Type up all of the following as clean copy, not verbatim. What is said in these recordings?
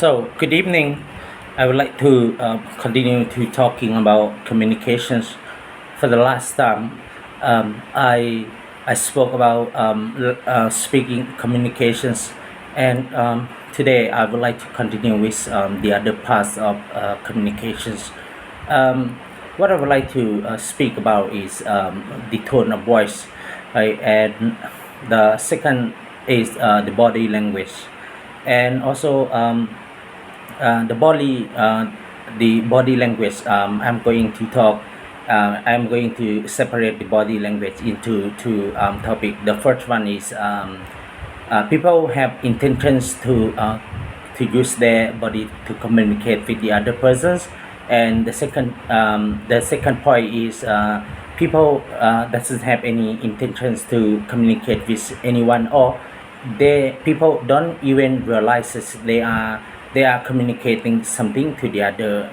Good evening. I would like to continue to talking about communications. For the last time, I spoke about speaking communications, and today I would like to continue with the other parts of communications. Um, what I would like to speak about is the tone of voice, right? And the second is the body language, and also the body language. I'm going to talk. I'm going to separate the body language into two topic. The first one is people have intentions to use their body to communicate with the other persons, and the second point is people doesn't have any intentions to communicate with anyone, or they people don't even realize they are communicating something to the other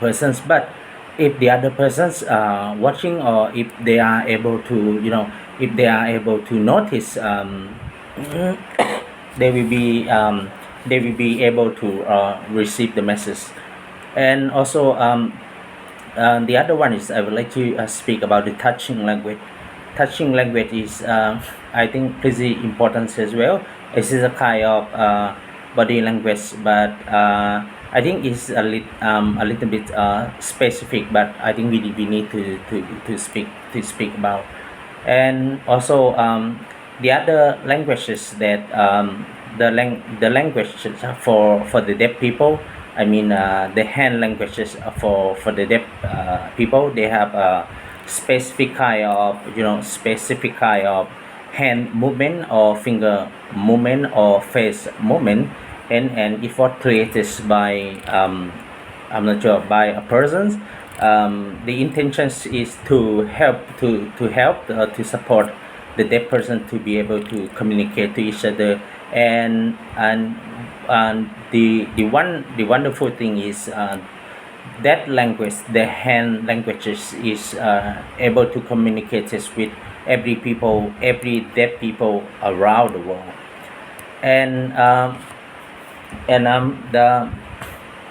persons. But if the other persons are watching, or if they are able to if they are able to notice, they will be able to receive the message. And also the other one is I would like to speak about the touching language. Touching language is I think pretty important as well. It is a kind of body language, but I think it's a little bit specific. But I think we need to speak about. And also the other languages that the languages for the deaf people. I mean the hand languages for the deaf people. They have a specific kind of hand movement, or finger movement, or face movement, and if what created by I'm not sure by a person. The intentions is to help to support the deaf person to be able to communicate to each other. And the wonderful thing is that language, the hand languages, is able to communicate this with every deaf people around the world. And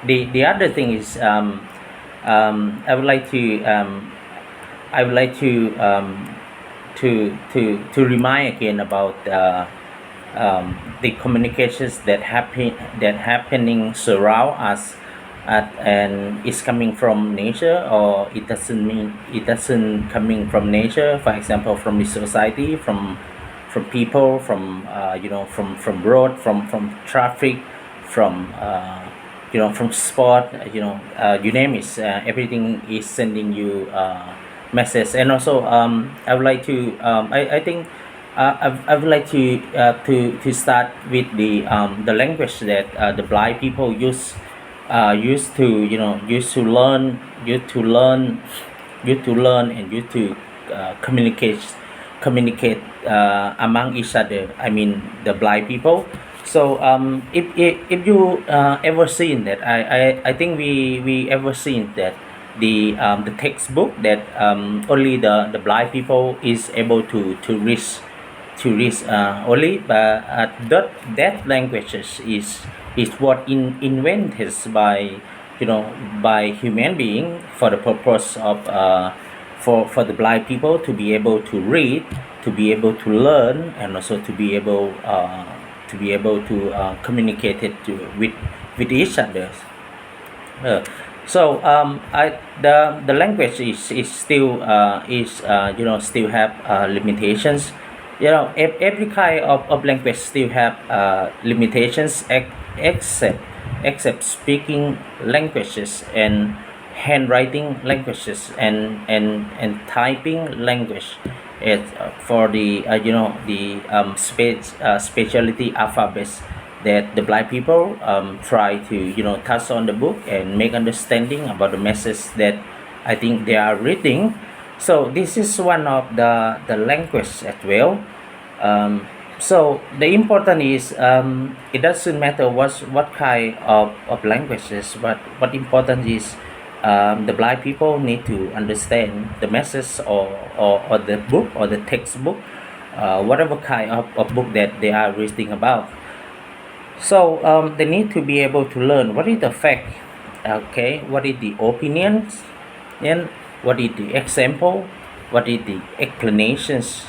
the other thing is I would like to to remind again about the communications that happening surround us, and it's coming from nature, or it doesn't coming from nature. For example, from the society, from people, from from road, from traffic, from from sport, you name it. Everything is sending you message. And also I would like to I think I would like to start with the language that the blind people used to used to learn, and used to communicate among each other. I mean the blind people. So if you ever seen that, I think we ever seen that the textbook that only the blind people is able to read only, but that languages is what invented by by human being for the purpose of for the blind people to be able to read, to be able to learn, and also to be able to communicate it with each other. Uh, the language is still still have limitations. Every kind of language still have limitations, except speaking languages, and handwriting languages, and typing language. It for the the specialty alphabets that the blind people try to touch on the book and make understanding about the message that I think they are reading. So this is one of the language as well. So the important is it doesn't matter what kind of languages, but what important is the blind people need to understand the message, or the book, or the textbook, whatever kind of book that they are reading about. So they need to be able to learn what is the fact, okay, what is the opinions, and what is the example, what is the explanations,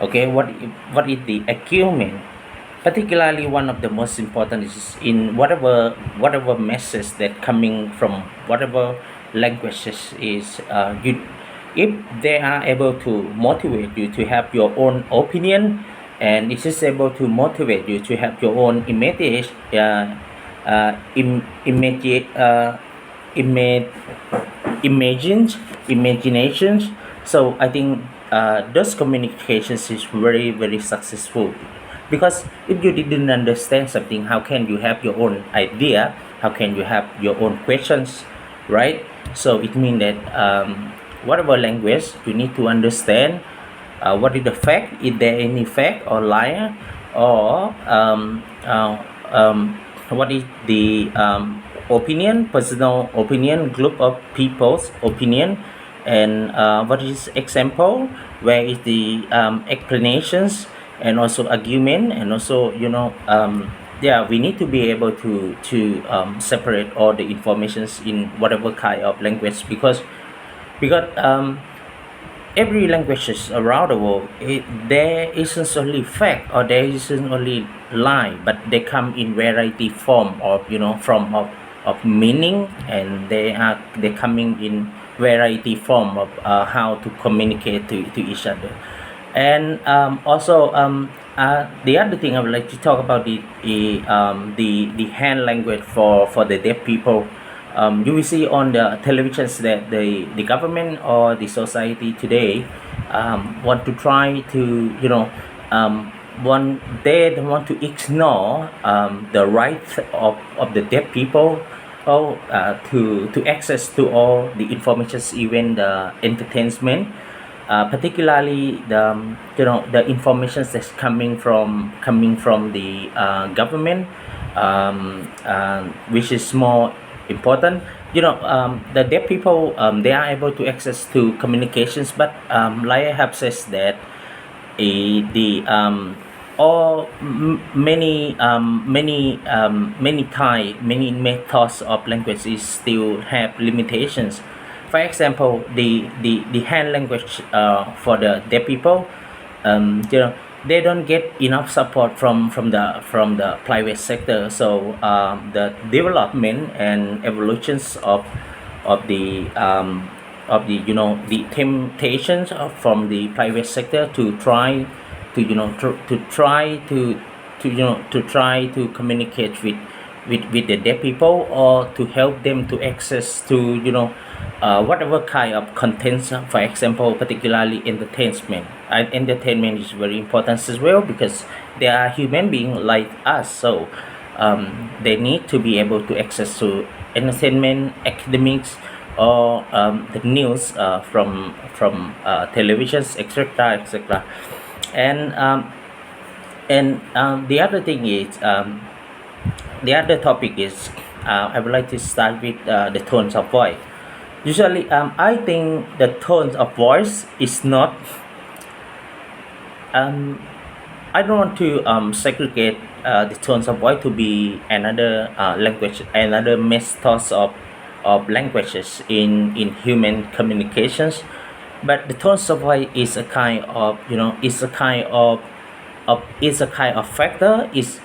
okay, what is the argument. Particularly, one of the most important is in whatever message that coming from whatever languages is you, if they are able to motivate you to have your own opinion, and it is able to motivate you to have your own immediate imaginations. So I think those communications is very successful, because if you didn't understand something, how can you have your own idea, how can you have your own questions, right? So it means that whatever language you need to understand what is the fact, is there any fact or lie, or what is the opinion, personal opinion, group of people's opinion, and what is example, where is the explanations, and also argument, and also yeah, we need to be able to separate all the informations in whatever kind of language, because every languages around the world, there isn't only fact or there isn't only lie, but they come in variety form of from of meaning, and they coming in variety form of how to communicate to each other. And also the other thing I would like to talk about the hand language for the deaf people. You will see on the televisions that the government or the society today want to try to one, they don't want to ignore the rights of the deaf people, to access to all the informations, even the entertainment, particularly the information that's coming from the government, which is more important. The deaf people, they are able to access to communications, but like I have says that the all many kind, many methods of languages still have limitations. For example, the hand language for the deaf people, they don't get enough support from the private sector. So the development and evolutions of the temptations from the private sector to try to communicate with the deaf people, or to help them to access to whatever kind of contents. For example, particularly entertainment. Entertainment is very important as well, because they are human beings like us. So they need to be able to access to entertainment, academics, or the news from televisions, etc. And the other thing is, the other topic is, I would like to start with the tones of voice. Usually, I think the tones of voice is not. Um, I don't want to segregate the tones of voice to be another language, another methods of languages in human communications. But the tones of voice is a kind of is a kind of factor. It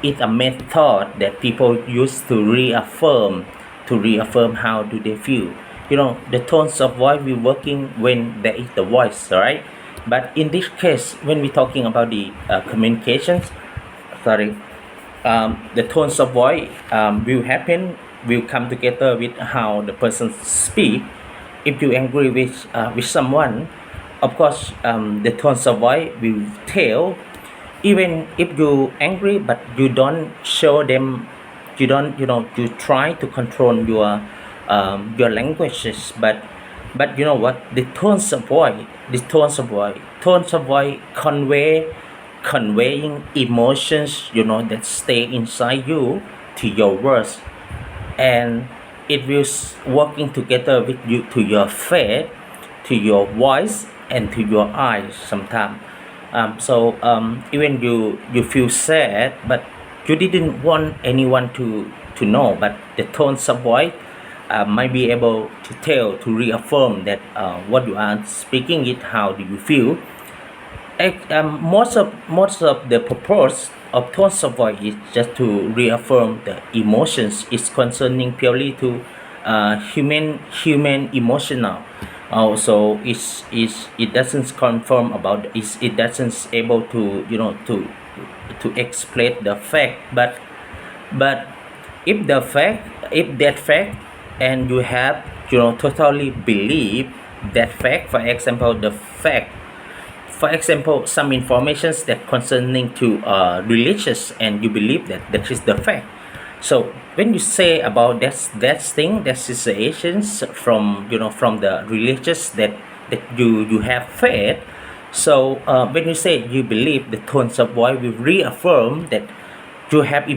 it's a method that people use to reaffirm how do they feel. The tones of voice we working when there is the voice, right? But in this case, when we're talking about the communications, sorry, the tones of voice will come together with how the person speak. If you agree with someone, of course, the tones of voice will tell. Even if you angry, but you don't show them, you don't you try to control your languages, but you know what, the tones of voice conveying emotions, that stay inside you to your words. And it will working together with you to your face, to your voice, and to your eyes sometimes. So even you feel sad, but you didn't want anyone to know, but the tones of voice might be able to tell, to reaffirm that what you are speaking it, how do you feel. Most of the purpose of tones of voice is just to reaffirm the emotions. It's concerning purely to human emotional. Also, it doesn't confirm about it doesn't able to to explain the fact, but if that fact and you have totally believe that fact. For example, some informations that concerning to religious, and you believe that that is the fact. So when you say about that thing, that situations from from the religious that you have faith. So when you say you believe, the tones of voice will reaffirm that you have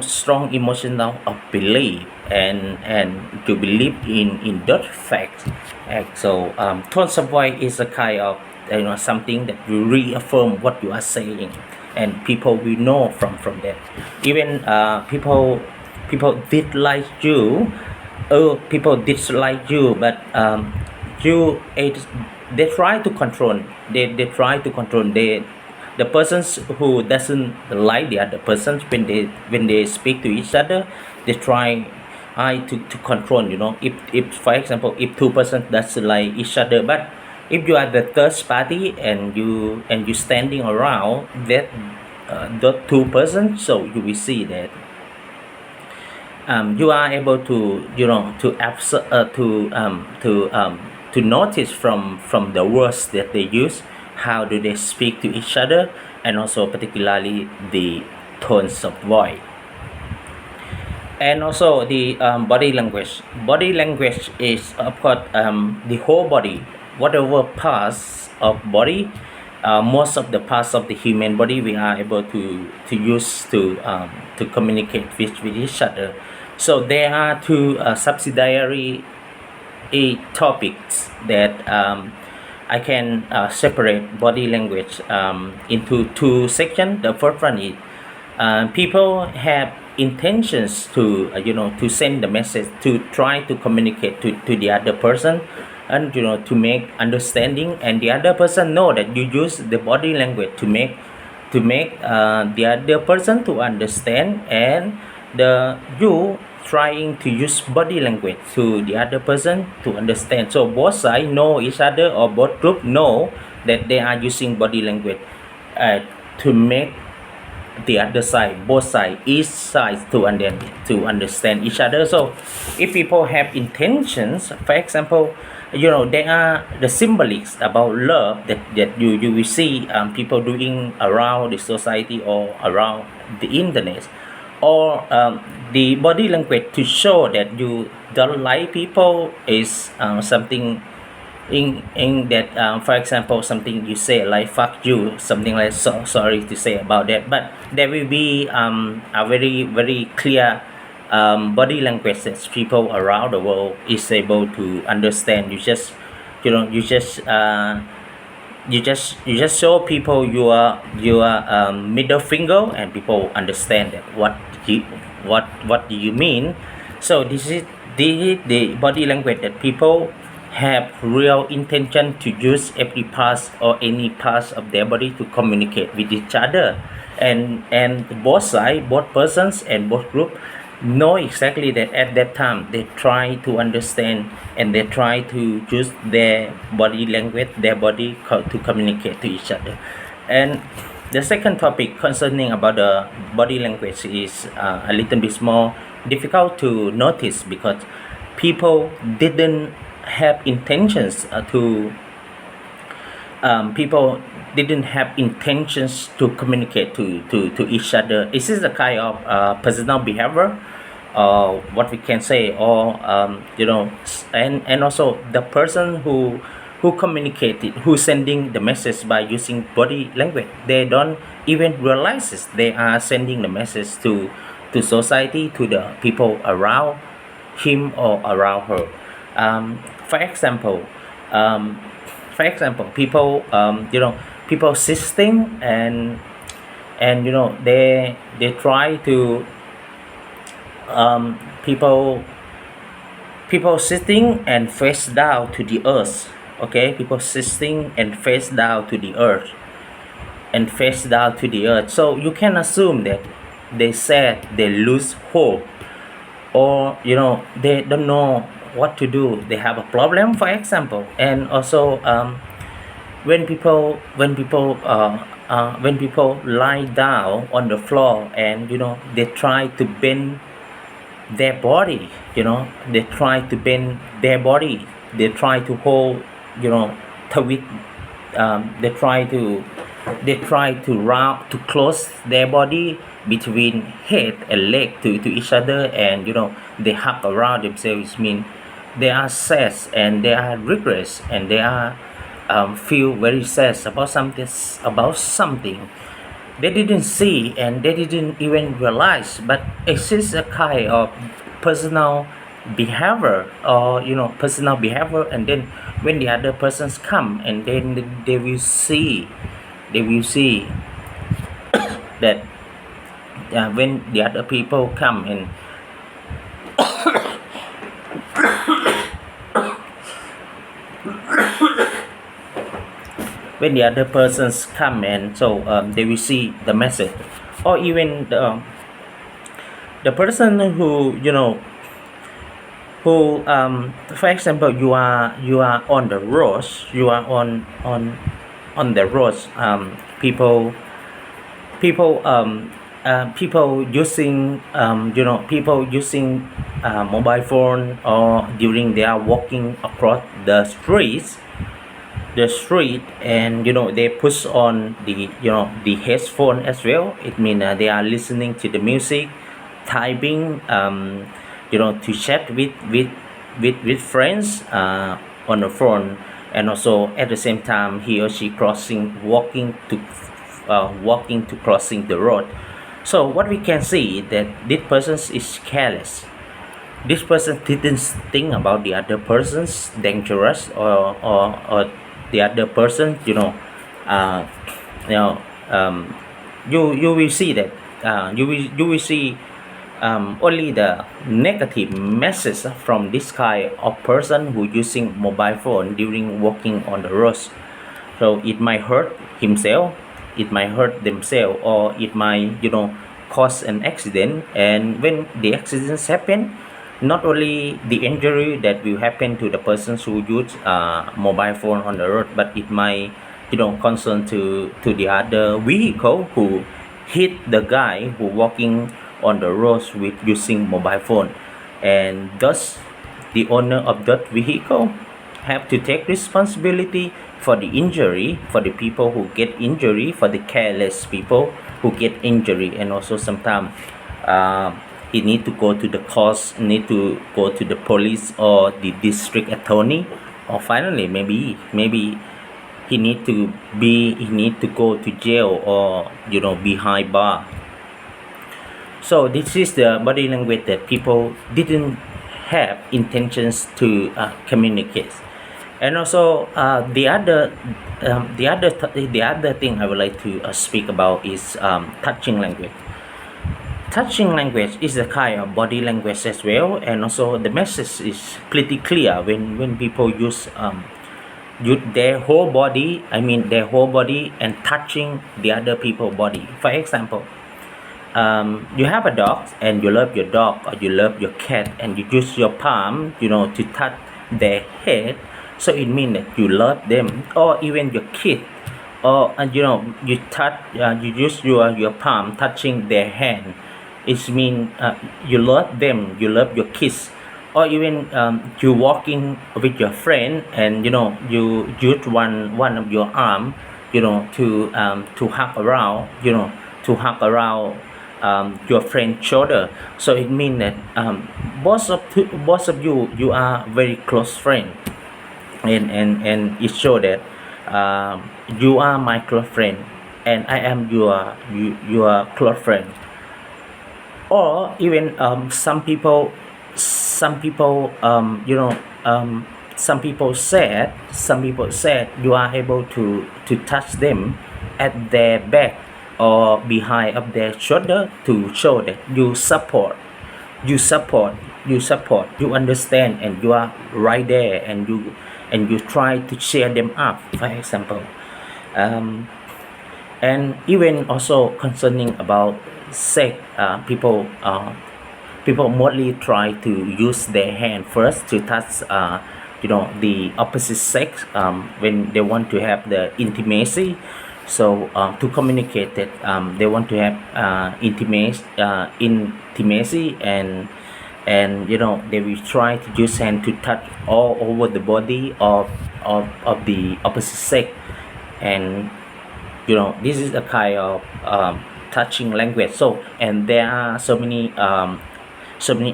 strong emotional of belief, and to believe in that fact. So tones of voice is a kind of something that will reaffirm what you are saying, and people will know from that. Even people dislike you, people dislike you, but you it, they try to control. They try to control the persons who doesn't like the other persons. When they speak to each other, they try to control. If for example, if two persons doesn't like each other, but if you are the third party, and you standing around that the two persons, so you will see that you are able to to notice from the words that they use, how do they speak to each other, and also particularly the tones of voice. And also the body language. Body language is, of course, the whole body, whatever parts of body. Most of the parts of the human body we are able to use to communicate with each other. So there are two subsidiary topics that I can separate body language into two sections. The first one is people have intentions to send the message, to try to communicate to the other person, and to make understanding, and the other person know that you use the body language to make the other person to understand, and you trying to use body language to the other person to understand. So both sides know each other, or both group know that they are using body language to make the other side, both sides, each side to understand each other. So if people have intentions, for example, there are the symbolics about love that you will see people doing around the society or around the internet, or the body language to show that you don't like people is something in that for example, something you say like fuck you, something like, so sorry to say about that, but there will be a very very clear body language that people around the world is able to understand. You just you just show people your middle finger, and people understand that what do you mean. So this is the body language that people have real intention to use every part or any parts of their body to communicate with each other, and both sides, both persons and both group know exactly that at that time they try to understand, and they try to use their body language, their body to communicate to each other. And the second topic concerning about the body language is a little bit more difficult to notice, because people didn't have intentions people didn't have intentions to communicate to each other. This is a kind of personal behavior, what we can say, or and also the person who communicated, who sending the message by using body language, they don't even realize this. They are sending the message to society, to the people around him or around her. For example, people people sitting, and they try to people sitting and face down to the earth. Okay, people sitting and face down to the earth, so you can assume that they said they lose hope, or they don't know what to do, they have a problem, for example. And also, when people lie down on the floor, and they try to bend their body, they try to bend their body, they try to hold, twist, they try to round, to close their body between head and leg to each other, and they hug around themselves. Mean they are sad, and they are regrets, and they are feel very sad about something they didn't see, and they didn't even realize, but it's just a kind of personal behavior, or personal behavior. And then when the other persons come, and then they will see that when the other people come, and when the other persons come, and so they will see the message. Or even the person who for example, you are on the roads, you are on the roads, people using people using mobile phone, or during they are walking across the street, and they push on the headphone as well. It means they are listening to the music, typing, to chat with friends on the phone. And also at the same time, he or she walking to crossing the road. So what we can see that this person is careless. This person didn't think about the other person's dangerous, or the other person, uh, you know you will see that you will see only the negative message from this kind of person who using mobile phone during walking on the roads. So it might hurt himself, it might hurt themselves, or it might cause an accident. And when the accidents happen, not only the injury that will happen to the persons who use mobile phone on the road, but it might concern to the other vehicle who hit the guy who walking on the roads with using mobile phone. And thus the owner of that vehicle have to take responsibility for the injury, for the people who get injury, for the careless people who get injury. And also sometimes he need to go to the court, need to go to the police or the district attorney, or finally maybe he need to go to jail, or behind bar. So this is the body language that people didn't have intentions to communicate. And also the other thing I would like to speak about is touching language. Touching language is a kind of body language as well, and also the message is pretty clear when people use their whole body. I mean their whole body, and touching the other people's body. For example, you have a dog, and you love your dog, or you love your cat, and you use your palm to touch their head. So it means that you love them. Or even your kid, or you touch, you use your palm touching their hand. It means you love them, you love your kids. Or even you walking with your friend, and you use one of your arm to hug around, your friend's shoulder. So it means that both of you are very close friend, and it show that you are my close friend, and I am your close friend. Or even some people some people said you are able to touch them at their back, or behind of their shoulder to show that you support you understand, and you are right there, and you try to cheer them up, for example. um, and even also concerning about sex, people mostly try to use their hand first to touch the opposite sex when they want to have the intimacy. So to communicate that they want to have intimacy, and they will try to use hand to touch all over the body of the opposite sex. And this is a kind of touching language. So, and there are so many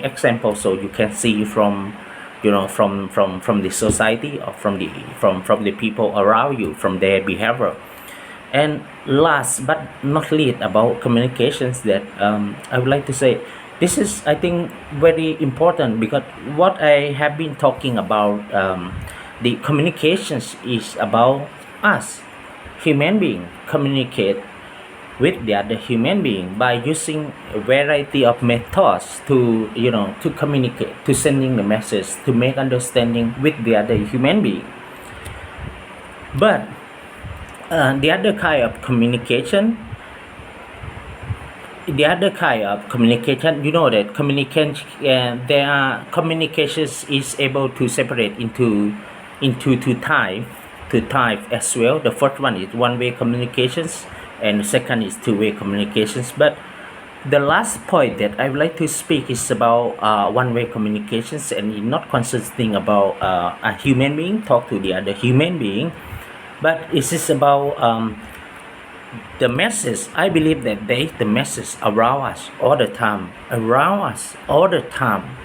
examples, so you can see from from the society, or from the people around you, from their behavior. And last but not least, about communications, that I would like to say, this is, I think, very important, because what I have been talking about, the communications is about us human being communicate with the other human being by using a variety of methods to to communicate, to sending the message, to make understanding with the other human being. But the other kind of communication, that communication, there are communications is able to separate into two type as well. The first one is one-way communications, and the second is two-way communications. But the last point that I would like to speak is about one-way communications, and it not consisting about a human being talk to the other human being, but it is about the message. I believe that there is the message around us all the time,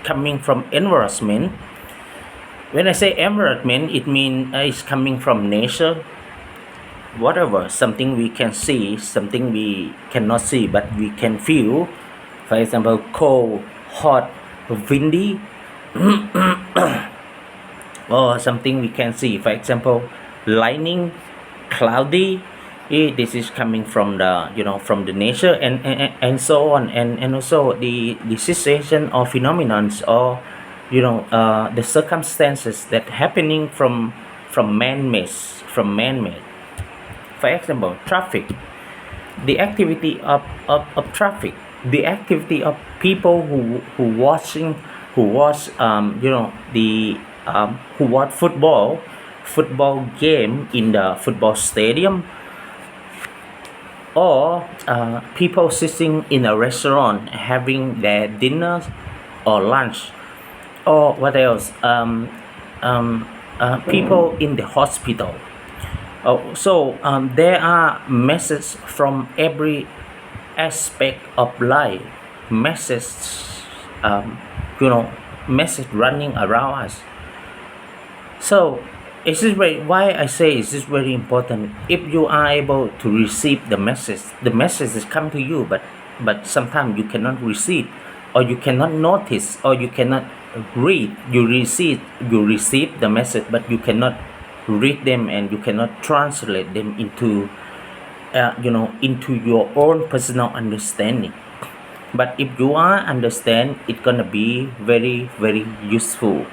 coming from environment. When I say environment, it means it's coming from nature, whatever, something we can see, something we cannot see, but we can feel. For example, cold, hot, windy, or something we can see. For example, lightning, cloudy. This is coming from the from the nature, and so on, and also the situation or phenomenons, or the circumstances that happening from man-made. For example, traffic, the activity of traffic, the activity of people who watch who watch football game in the football stadium, or people sitting in a restaurant having their dinner or lunch, or what else, people in the hospital. So there are messages from every aspect of life, messages, message running around us. So this is why I say this is very important. If you are able to receive the messages come to you, but sometimes you cannot receive, or you cannot notice, or you cannot read. You receive the message, but you cannot read them, and you cannot translate them into into your own personal understanding. But if you are understand, it's gonna be very, very useful.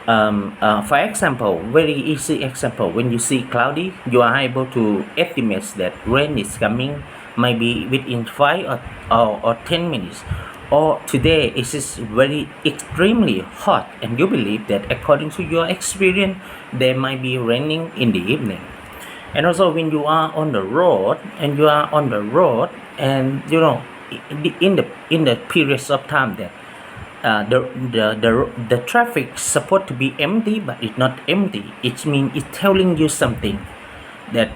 For example, very easy example, when you see cloudy, you are able to estimate that rain is coming maybe within 5 or 10 minutes. Or today it is very extremely hot, and you believe that according to your experience there might be raining in the evening. And also when you are on the road, and and in the periods of time that the traffic supposed to be empty, but it's not empty. It means it's telling you something, that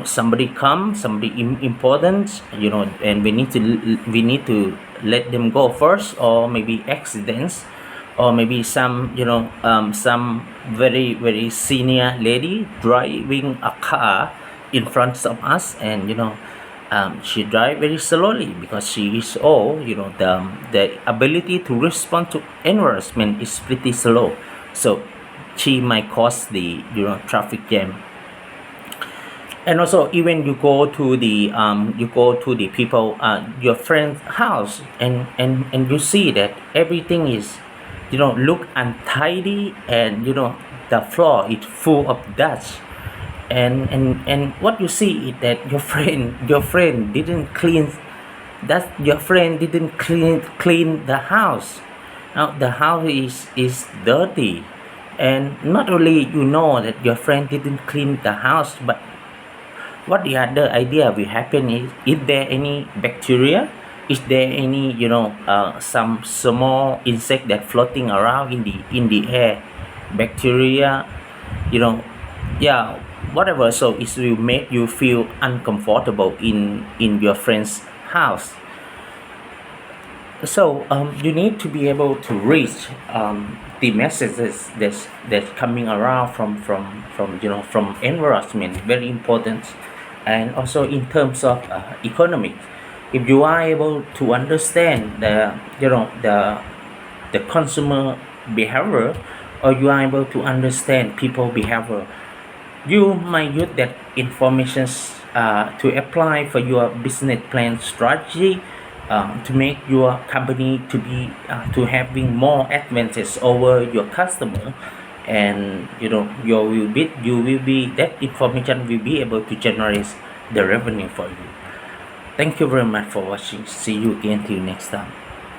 somebody important, and we need to let them go first, or maybe accidents, or maybe some very, very senior lady driving a car in front of us, and she drive very slowly because she is old. The ability to respond to environment is pretty slow, so she might cause the traffic jam. And also even you go to the people your friend's house, and you see that everything is, look untidy, and the floor is full of dust, and what you see is that your friend didn't clean the house. Now the house is dirty, and not only that your friend didn't clean the house, but what the other idea will happen is there any bacteria, is there any some small insect that floating around in the air, bacteria, you know yeah, whatever, so it will make you feel uncomfortable in your friend's house. So you need to be able to reach the messages that's coming around from environment, very important. And also in terms of economic, if you are able to understand the consumer behavior, or you are able to understand people behavior, you might use that information to apply for your business plan strategy, to make your company to be to having more advantage over your customer. And you will be that information will be able to generate the revenue for you. Thank you very much for watching. See you again till next time.